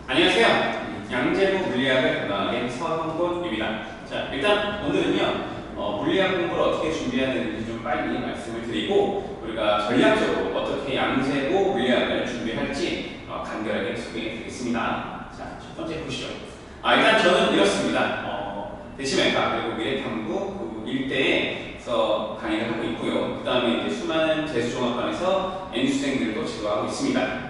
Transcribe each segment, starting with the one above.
안녕하세요. 양재부 물리학을 담당하는 서형곤입니다. 자, 일단 오늘은요, 물리학 공부를 어떻게 주해야 되는지 좀 빨리 말씀을 드리고, 우리가 전략적으로 어떻게 양재부 물리학을 준비할지 간결하게 소개해 드리겠습니다. 자, 첫 번째 보시죠. 일단 저는 이렇습니다. 대치맥학 그리고 미래탐구 그 일대에서 강의를 하고 있고요. 그 다음에 이제 수많은 재수종합반에서 N수생들도 지도하고 있습니다.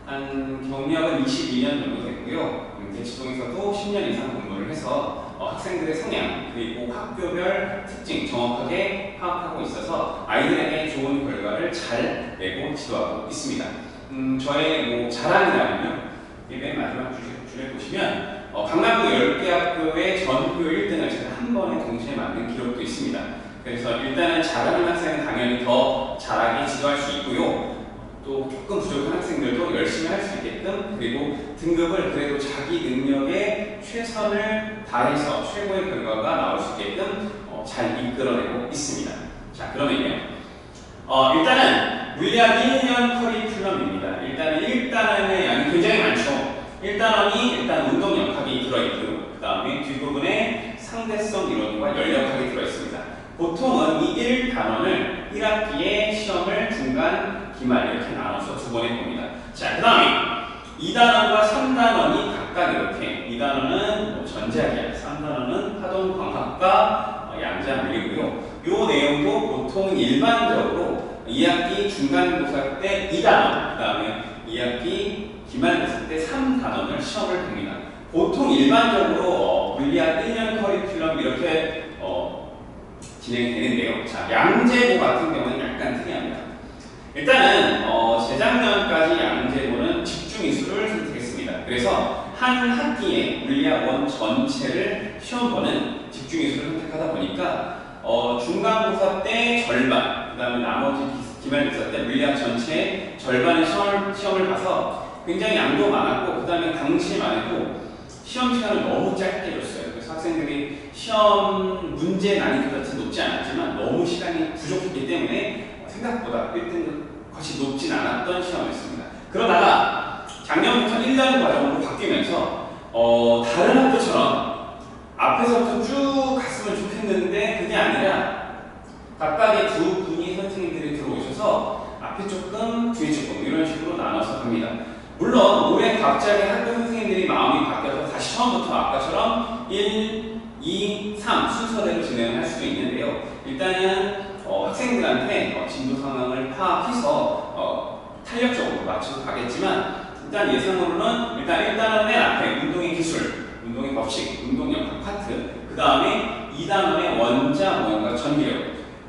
한 경력은 22년 정도 됐고요. 대치동에서도 10년 이상 근무를 해서 학생들의 성향 그리고 학교별 특징 정확하게 파악하고 있어서 아이들에게 좋은 결과를 잘 내고 지도하고 있습니다. 저의 자랑이라면요, 맨 마지막 줄에 보시면 강남구 10개 학교의 전교 1등을 제가 한 번에 동시에 만든 기록도 있습니다. 그래서 일단은 잘하는 학생은 당연히 더 잘하게 지도할 수 있고요. 또 조금 부족한 학생들도 열심히 할 수 있게끔, 그리고 등급을 그래도 자기 능력에 최선을 다해서 최고의 결과가 나올 수 있게끔 잘 이끌어내고 있습니다. 자, 그러면요, 일단은 물리학 1년 커리큘럼입니다. 일단은 1단원의 양이 굉장히 많죠. 1단원이 일단 운동역학이 들어있고요. 그 다음에 뒷부분에 상대성 이론과 연력학이 들어있습니다. 보통은 이 1단원을 1학기에 시험을 중간 기말 이렇게 나눠서 두 번에 봅니다. 자, 그 다음에 2단원과 3단원이 각각 이렇게, 2단원은 전자기학, 3단원은 파동광학과 양자물리고요. 요 내용도 보통 일반적으로 2학기 중간고사 때 2단원, 그 다음에 2학기 기말고사 때 3단원을 시험을 봅니다. 보통 일반적으로 물리학 1년 커리큘럼 이렇게 진행되는데요. 자, 양재부 같은 경우는 약간 특이합니다. 일단은 재작년까지 양재부는 집중이수를 선택했습니다. 그래서 한 학기에 물리학원 전체를 시험 보는 집중이수를 선택하다 보니까 중간고사 때 절반, 그 다음에 나머지 기말고사 때 물리학 전체 절반의 시험을 봐서 굉장히 양도 많았고, 그 다음에 강심만 해도 시험 시간을 너무 짧게 줬어요. 그래서 학생들이 시험 문제 난이도 자체는 높지 않았지만 너무 시간이 부족했기 때문에 생각보다 1등급 것이 높진 않았던 시험이었습니다. 그러다가 작년부터 1년 과정으로 바뀌면서 다른 학교처럼 앞에서부터 쭉 갔으면 좋겠는데 그게 아니라 각각의 두 분이 선생님들이 들어오셔서 앞에 조금 뒤에 조금 이런 식으로 나눠서 합니다. 물론 올해 갑자기 학교 선생님들이 마음이 바뀌어서 다시 처음부터 아까처럼 1, 2, 3 순서대로 진행을 할 수도 있는데요. 일단은 학생들한테 진도 상황을 파악해서 탄력적으로 맞춰서 가겠지만, 일단 예상으로는 일단 1단원의 앞에 운동의 기술, 운동의 법칙, 운동역학 파트, 그 다음에 2단원의 원자, 모형과 전기력.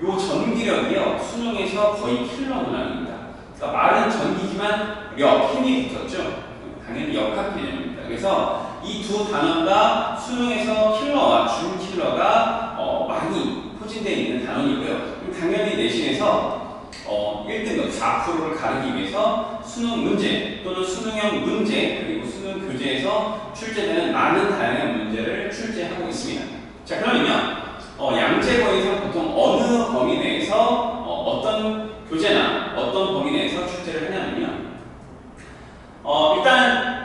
요 전기력이요, 수능에서 거의 킬러 문항입니다. 그러니까 말은 전기지만 힘이 붙었죠. 당연히 역학 개념입니다. 그래서 이 두 단원과 수능에서 킬러와 준킬러가 많이 포진되어 있는 단원이고요. 당연히 내신에서 1등급 4%를 가르기 위해서 수능 문제 또는 수능형 문제 그리고 수능 교재에서 출제되는 많은 다양한 문제를 출제하고 있습니다. 자, 그러면요, 양재부에서 보통 어느 범위 내에서 어떤 교재나 어떤 범위 내에서 출제를 하냐면요, 일단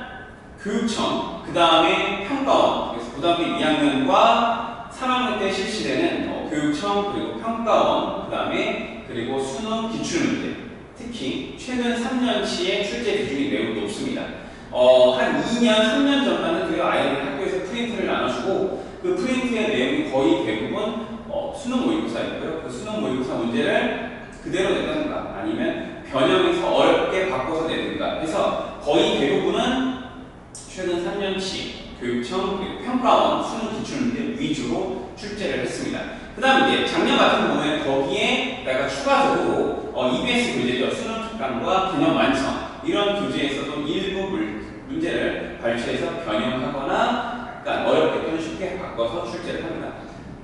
교육청, 그 다음에 평가원, 그래서 고등학교 2학년과 3학년 때 실시되는 교육청 그리고 평가원, 그 다음에 그리고 수능 기출문제, 특히 최근 3년치의 출제 비중이 매우 높습니다. 한 2년, 3년 전까지는 그래요, 아이들 학교에서 프린트를 나눠주고 그 프린트의 내용이 거의 대부분 수능 모의고사였고요. 그 수능 모의고사 문제를 그대로 내든가 아니면 변형해서 어렵게 바꿔서 내든가 해서 거의 대부분은 최근 3년치 교육청 그리고 평가원 수능 기출문제 위주로 출제를 했습니다. 그 다음 이제 작년 같은 경우에는 거기에다가 추가적으로 EBS 교재죠. 수능 특강과 개념 완성 이런 교재에서도 일부 문제를 발췌해서 변형하거나 약간 어렵게 또는 쉽게 바꿔서 출제를 합니다.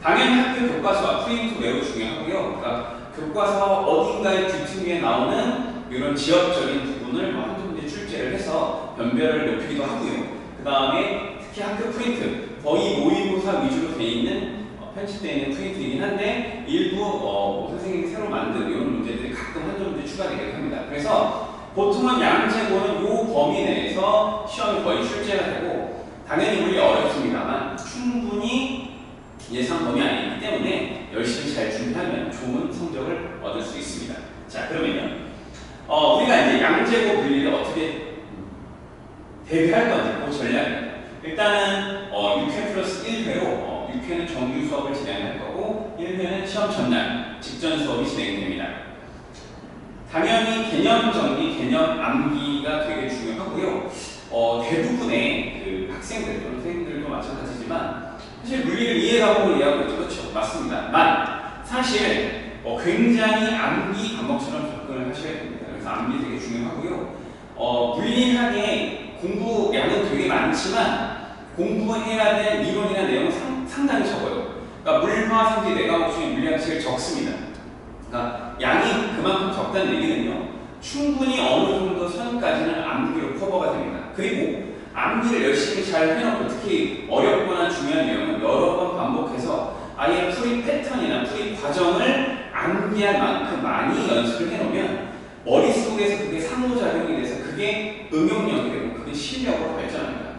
당연히 학교 교과서와 프린트 매우 중요하고요. 그러니까 교과서 어딘가에 뒷틈에 나오는 이런 지역적인 부분을 한두 문제 출제를 해서 변별을 높이기도 하고요. 그 다음에 특히 학교 프린트, 거의 모의고사 위주로 되어 있는 편집되어 있는 프린트이긴 한데 일부 선생님이 새로 만든 이런 문제들이 가끔 한두 문제 추가되기도 합니다. 그래서 보통은 양재부는 이 범위 내에서 시험이 거의 출제가 되고 당연히 물리 어렵습니다만 충분히 예상 범위 안이기 때문에 열심히 잘 준비하면 좋은 성적을 얻을 수 있습니다. 자, 그러면요. 우리가 이제 양재고 물리를 어떻게 대비할 건지 그 전략이에요. 일단은 6회 플러스 1회로 6회는 정규 수업을 진행할 거고 1회는 시험 전날 직전 수업이 진행됩니다. 당연히 개념 정리, 개념 암기가 되게 중요하고요. 대부분의 그 학생들 또는 선생님들도 마찬가지지만 사실 물리를 이해하고 이해하고 있죠. 그렇죠. 맞습니다. 사실 굉장히 암기 과목처럼 접근을 하셔야 됩니다. 그래서 암기 되게 중요하고요. 물리학의 공부량은 되게 많지만 공부해야 될 이론이나 내용은 상당히 적어요. 그러니까 물화, 생지 네 과목 중에 물리학이 제일 적습니다. 그러니까 양이 그만큼 적다는 얘기는요. 충분히 어느 정도 선까지는 암기로 커버가 됩니다. 그리고 암기를 열심히 잘 해놓고 특히 어렵거나 중요한 내용은 여러 번 반복해서 아예 풀이 패턴이나 풀이 과정을 암기할 만큼 많이 연습을 해놓으면 머릿속에서 그게 상호작용이 돼서 그게 응용력이 되고 그게 실력으로 발전합니다.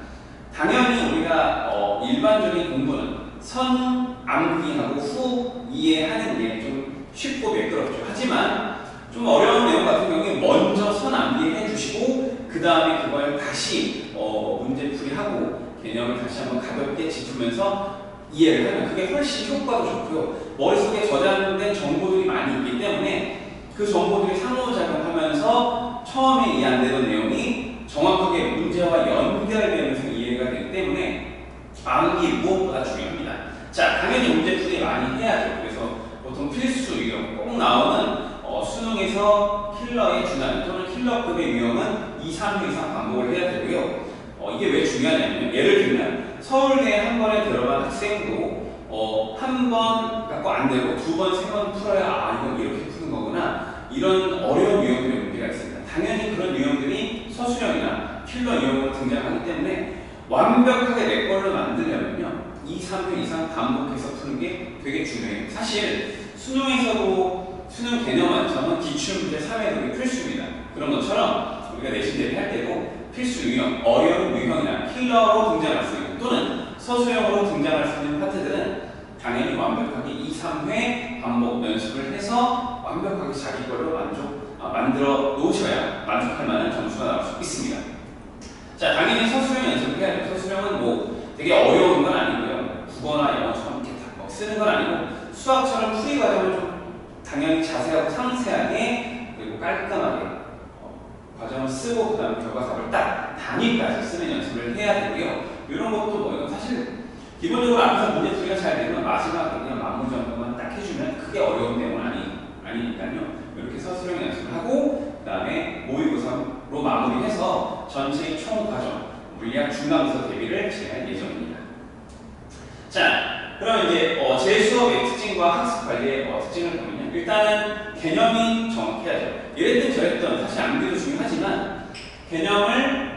당연히 우리가 일반적인 공부는 선 암기하고 후 이해하는 게 좀 쉽고 매끄럽죠. 하지만 좀 어려운 내용 같은 경우에 먼저 선 암기해 주시고 그 다음에 그걸 다시 문제풀이하고 개념을 다시 한번 가볍게 짚으면서 이해를 하면 그게 훨씬 효과도 좋고요. 머릿속에 저장된 정보들이 많이 있기 때문에 그 정보들이 상호작용하면서 처음에 이해 안 되던 내용이 정확하게 문제와 연결되면서 이해가 되기 때문에 암기 무엇보다 중요합니다. 자, 당연히 문제풀이 많이 해야죠. 그래서 보통 필수 유형 꼭 나오는 수능에서 킬러의 준하는 또는 킬러급의 유형은 2, 3회 이상 반복을 해야 되고요. 이게 왜 중요하냐면 예를 들면 서울대에 한 번에 들어간 학생도 한 번 갖고 안 되고 두 번, 세 번 풀어야 이건 이렇게 푸는 거구나 이런 어려운 유형들의 문제가 있습니다. 당연히 그런 유형들이 서술형이나 킬러 유형으로 등장하기 때문에 완벽하게 내 걸로 만들려면요 2, 3회 이상 반복해서 푸는 게 되게 중요해요. 사실 수능에서도 수능 개념 완성은 기출문제 3회 독이 필수입니다. 그런 것처럼 우리가 내신 대비 할 때도 필수 유형, 어려운 유형이나 킬러로 등장할 수 있는 또는 서술형으로 등장할 수 있는 파트들은 당연히 완벽하게 2, 3회 반복 연습을 해서 완벽하게 자기 걸로 만들어 놓으셔야 만족할 만한 점수가 나올 수 있습니다. 자, 당연히 서술형 연습을 해야 돼요. 서술형은 뭐 되게 어려운 건 아니고요. 국어나 영어처럼 이렇게 다 쓰는 건 아니고 수학처럼 풀이 과정을 좀 당연히 자세하고 상세하게 그리고 깔끔하게 과정을 쓰고 그 다음에 결과값을 딱 단위까지 쓰는 연습을 해야 되고요. 이런 것도 뭐예요? 사실 기본적으로 앞에서 문제풀이가 잘 되면 마지막에 그냥 마무리 정도만 딱 해주면 크게 어려운 내용은 아니니까요. 이렇게 서술형 연습을 하고 그 다음에 모의고사로 마무리해서 전체의 총 과정 물리학 중간고사 대비를 진행할 예정입니다. 자, 그럼 이제 제 수업의 특징과 학습 관리의 특징을 보면요. 일단은 개념이 정확해야죠. 이랬든 저랬든 사실 암기도 중요하지만 개념을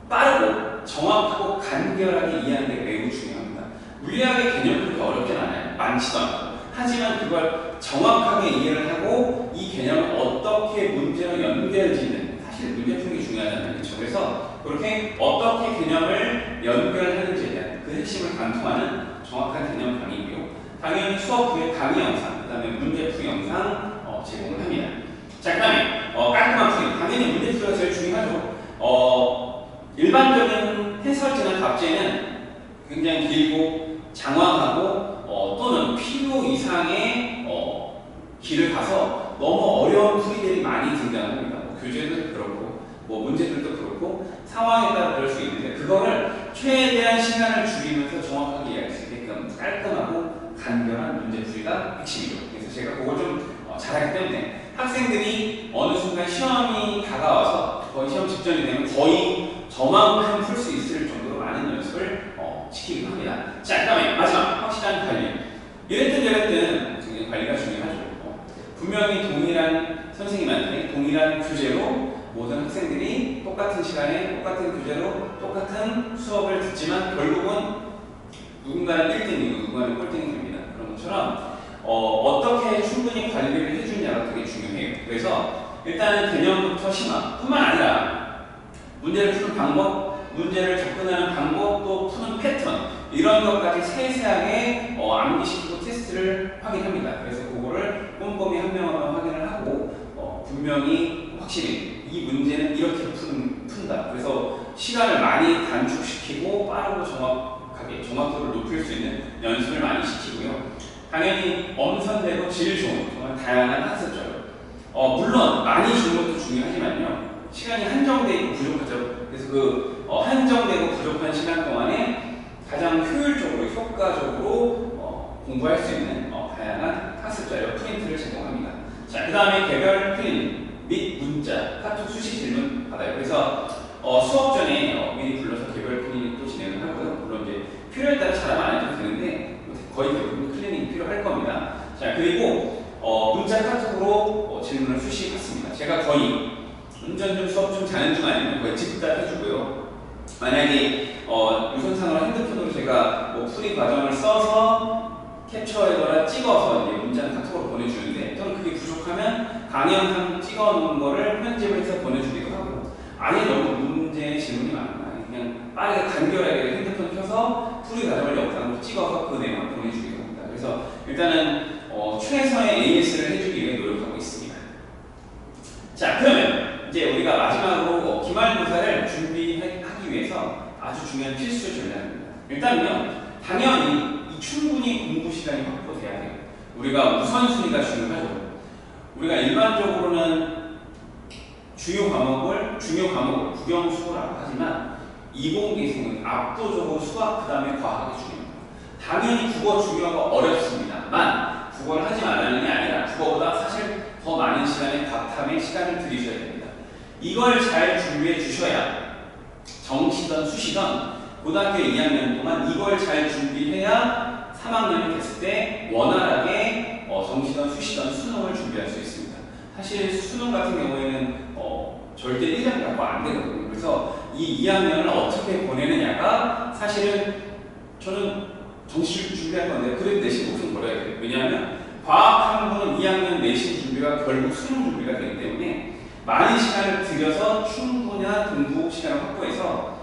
빠르고 정확하고 간결하게 이해하는 게 매우 중요합니다. 물리학의 개념이 그렇게 어렵진 않아요. 많지도 않고. 하지만 그걸 정확하게 이해를 하고 이 개념을 어떻게 문제로 연결짓는 사실 문제 푸는 게 중요하잖아요. 그렇죠? 그래서 그렇게 어떻게 개념을 연결하는지에 대한 그 핵심을 관통하는 정확한 개념 강의이고요. 당연히 수업 후에 강의 영상, 그 다음에 문제풀이 영상 제공을 합니다. 자, 그 다음에 깔끔한 풀이. 당연히 문제풀이가 제일 중요하죠. 일반적인 해설지나 답지에는 굉장히 길고 장황하고 또는 필요 이상의 길을 가서 너무 어려운 풀이들이 많이 등장합니다. 교재도 그렇고 문제들도 그렇고 상황에 따라 그럴 수 있는데 그거를 최대한 시간을 줄이면서 정확하게 이해할 수 있게끔 깔끔하고 간결한 문제풀이가 핵심이죠. 그래서 제가 그걸 좀 잘하기 때문에 학생들이 어느 순간 시험이 다가와서 거의 시험 직전이 되면 거의 저만큼 풀 수 있을 정도로 많은 연습을 시키기도 합니다. 자, 그 다음에 마지막 확실한 관리. 이랬든 저랬든 관리가 중요하죠. 분명히 동일한 선생님한테 동일한 교재로 모든 학생들이 똑같은 시간에 똑같은 교재로 똑같은 수업을 듣지만 결국은 누군가는 1등이고 누군가는 꼴등이 됩니다. 그런 것처럼 어떻게 충분히 관리를 해주느냐가 되게 중요해요. 그래서 일단은 개념부터 심화 뿐만 아니라 문제를 푸는 방법, 문제를 접근하는 방법, 또 푸는 패턴 이런 것까지 세세하게 암기시키고 테스트를 확인합니다. 그래서 그거를 꼼꼼히 한 명 한 명 확인을 하고 분명히 확실히 이 문제는 이렇게 푼다. 그래서 시간을 많이 단축시키고 빠르고 정확하게 정확도를 높일 수 있는 연습을 많이 시키고요. 당연히 엄선되고 질 좋은 정말 다양한 학습자료. 물론 많이 주는 것도 중요하지만요. 시간이 한정되어 있고 부족하죠. 그래서 그 한정되고 부족한 시간 동안에 가장 효율적으로 효과적으로 공부할 수 있는 다양한 학습자료 프린트를 제공합니다. 자, 그 다음에 개별 프린트 및 문자, 카톡 수시 질문 받아요. 그래서 수업 전에 미리 불러서 개별 클리닉도 진행을 하고요. 물론 이제 필요에 따라 잘하면 안 해도 되는데 거의 대부분 클리닉이 필요할 겁니다. 자, 그리고 문자 카톡으로 질문을 수시 받습니다. 제가 거의 운전 중 수업 중 자는 중 아니면 거의 즉답해주고요. 만약에 유선상으로 핸드폰으로 제가 풀이 과정을 써서 캡처하거나 찍어서 이제 문자는 카톡으로 보내주는데 또는 그게 부족하면 강의영상 찍어놓은 거를 편집을 해서 보내주기도 하고 아니 너무 문제 질문이 많으면 그냥 빠르게 간결하게 핸드폰 켜서 풀이 과정을 영상으로 찍어서 그 내용을 보내주기도 합니다. 그래서 일단은 최선의 AS를 해주기 위해 노력하고 있습니다. 자, 그러면 이제 우리가 마지막으로 기말고사를 준비하기 위해서 아주 중요한 필수 전략입니다. 일단은요, 당연히 충분히 공부 시간이 확보돼야 돼요. 우리가 우선순위가 중요하죠. 우리가 일반적으로는 중요 과목을 국영수라고 하지만 이공계생은 압도적으로 수학 그 다음에 과학이 중요합니다. 당연히 국어 중요하고 어렵습니다만 국어를 하지 말라는 게 아니라 국어보다 사실 더 많은 시간에 과탐에 시간을 들이셔야 됩니다. 이걸 잘 준비해 주셔야 정시든 수시든 고등학교 2학년 동안 이걸 잘 준비해야 3학년이 됐을 때 원활하게 정시든 수시든 수능을 준비할 수 있습니다. 사실 수능 같은 경우에는 절대 1년 갖고 안 되거든요. 그래서 이 2학년을 어떻게 보내느냐가 사실은 저는 정시 준비할 건데 그래도 내신 목숨 걸어야 돼요. 왜냐하면 과학 학부는 2학년 내신 준비가 결국 수능 준비가 되기 때문에 많은 시간을 들여서 충분한 공부 시간을 확보해서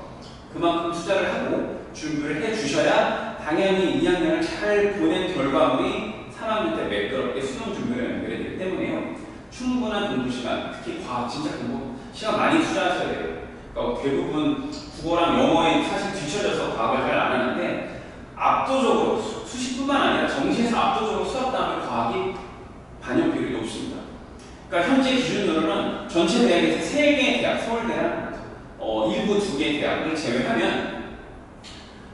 그만큼 투자를 하고 준비를 해 주셔야 당연히 2학년을 잘 보낸 결과물이 3학년 때 매끄럽게 수능 준비를 연결이 되기 때문에요. 충분한 공부 시간, 특히 과학 진짜 공부 시간 많이 투자하셔야 돼요. 그러니까 대부분 국어랑 영어에 사실 뒤처져서 과학을 잘 안 하는데 압도적으로 수시뿐만 아니라 정시에서 압도적으로 수학 다음에 과학이 반영 비율이 높습니다. 그러니까 현재 기준으로는 전체 대학에서 3개의 대학, 서울대랑 일부 2개의 대학을 제외하면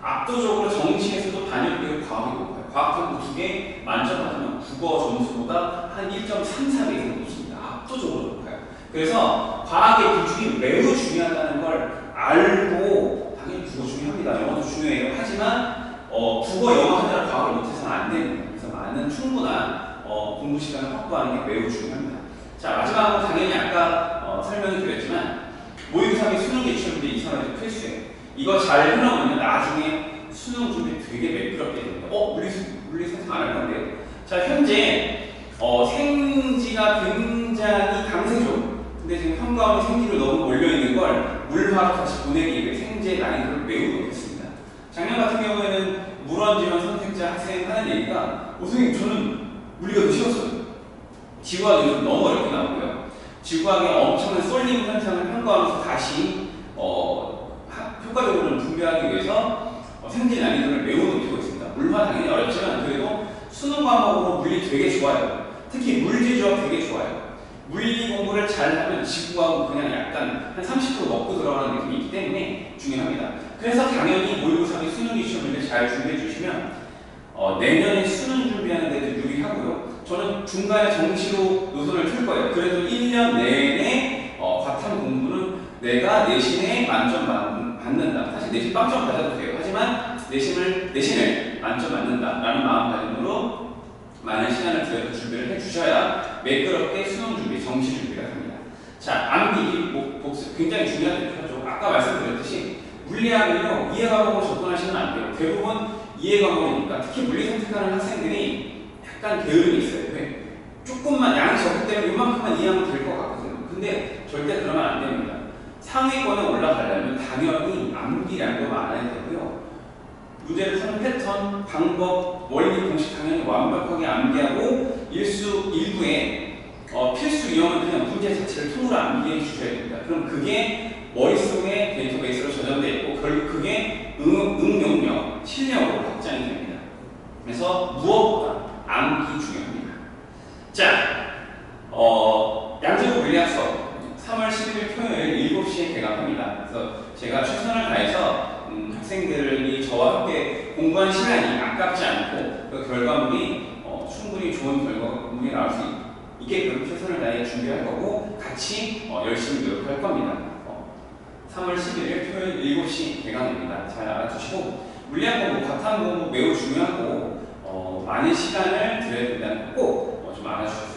압도적으로 정시에서도 반영 비율 과학이 높아요. 과학 탐구 2개 만점 받으면 국어 점수보다 한 1.34배 이상 높습니다. 압도적으로 높아요. 그래서 과학의 비중이 매우 중요하다는 걸 알고 당연히 국어 중요합니다. 영어도 중요해요. 하지만 국어, 영어 하느라 과학을 못해서는 안 됩니다. 그래서 많은 충분한 공부 시간을 확보하는 게 매우 중요합니다. 자, 마지막으로 당연히 아까 설명을 드렸지만 모의고사 및 수능 기출 준비 이상은 필수예요. 이거 잘 해놓으면 나중에 수능 준비 되게 매끄럽게 됩니다. 물리 선택 안 할 건데요. 자, 현재 생지가 굉장히 강세죠. 근데 지금 현가원이 생지로 너무 몰려있는 걸 물화로 다시 보내기 위해 생지의 난이도를 매우 높였습니다. 작년 같은 경우에는 물원지원 선택자 학생 하는 얘기가 선생님 저는 물리가 더 쉬웠어요. 지구학이 요즘 너무 어렵게 나오고요. 지구학의 엄청난 쏠림 현상을 평가하면서 다시 효과적으로 분배하기 위해서 생지 난이도를 매우 높이고 있습니다. 물화 당연히 어렵지만 그래도 수능 과목으로 물리 되게 좋아요. 특히 물리조합 되게 좋아요. 물리 공부를 잘하면 지구하고 그냥 약간 한 30% 먹고 들어가는 느낌이 있기 때문에 중요합니다. 그래서 당연히 모의고사 및 수능 기출문제를 잘 준비해 주시면 내년에 수능 준비하는 데도 유리하고요. 저는 중간에 정시로 노선을 틀 거예요. 그래도 1년 내내 과탐 공부는 내가 내신에 만점 받는다. 사실 내신 빵점 받아도 돼요. 하지만 내신을 만점 받는다라는 마음가짐으로 많은 시간을 들여서 준비를 해주셔야 매끄럽게 수능 준비, 정시 준비가 됩니다. 자, 암기, 복습 굉장히 중요한 대표죠. 아까 말씀드렸듯이 물리학은요, 이해 과목으로 접근하시면 안 돼요. 대부분 이해 과목이니까 특히 물리 선택하는 학생들이 약간 게으름이 있어요. 왜? 조금만 양이 적기 때문에 이만큼만 이해하면 될 것 같거든요. 근데 절대 그러면 안 됩니다. 상위권에 올라가려면 당연히 암기량도 많아야 되고요. 문제를 푸는 패턴, 방법, 원리, 공식 당연히 완벽하게 암기하고 일부에 필수 유형은 그냥 문제 자체를 통으로 암기해 주셔야 됩니다. 그럼 그게 머릿속에 데이터베이스로 저장되어 있고 결국 그게 응용력, 실력으로 확장이 됩니다. 그래서 무엇보다 암기 중요합니다. 자, 양재구 물리학 수업 3월 11일 토요일 7시에 개강합니다. 그래서 제가 최선을 다해서 학생들이 저와 함께 공부한 시간이 아깝지 않고 그 결과물이 충분히 좋은 결과물이 나올 수 있게끔 최선을 다해 준비할 거고 같이 열심히 노력할 겁니다. 3월 11일 토요일 7시 개강입니다. 잘 알아두시고 물리학 공부, 과탐 공부 매우 중요하고 많은 시간을 들여야 된다는 거 꼭 좀 알아주세요.